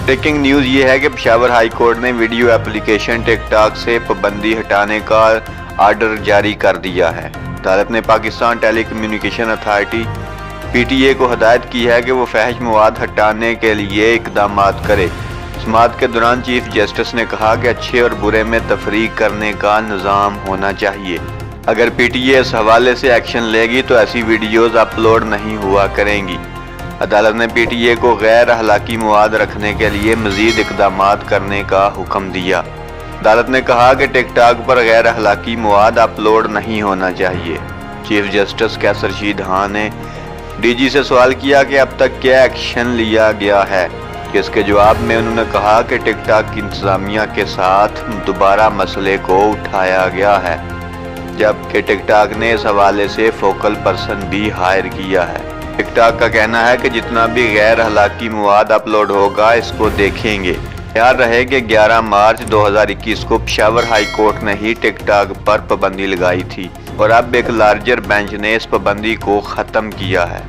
Breaking news ये है कि पेशावर हाई कोर्ट ने वीडियो एप्लीकेशन टिकटॉक से पाबंदी हटाने का आर्डर जारी कर दिया है। अदालत ने Pakistan telecommunication authority PTA को हदायत की है कि वो फहश मवाद हटाने के लिए इकदाम करे। समाअत के दौरान चीफ जस्टिस ने कहा कि अच्छे और बुरे में तफरीक करने का निज़ाम होना चाहिए। अगर PTA इस हवाले से एक्शन लेगी तो ऐसी वीडियोज़ अपलोड नहीं हुआ करेंगी। अदालत ने PTA को गैर अखलाकी मवाद रखने के लिए मज़ीद इक़दाम करने का हुक्म दिया। अदालत ने कहा कि टिकटॉक पर गैर अखलाकी मवाद अपलोड नहीं होना चाहिए। चीफ जस्टिस कैसर रशीद खान ने DG से सवाल किया कि अब तक क्या एक्शन लिया गया है। इसके जवाब में उन्होंने कहा कि टिकटॉक की इंतज़ामिया के साथ दोबारा मसले को उठाया गया है, जबकि टिकटॉक ने इस हवाले से फोकल पर्सन भी हायर किया है। टिकटॉक का कहना है कि जितना भी गैर अखलाकी मवाद अपलोड होगा इसको देखेंगे। याद रहे कि 11 मार्च 2021 को पेशावर हाई कोर्ट ने ही टिकटॉक पर पाबंदी लगाई थी और अब एक लार्जर बेंच ने इस पाबंदी को ख़त्म किया है।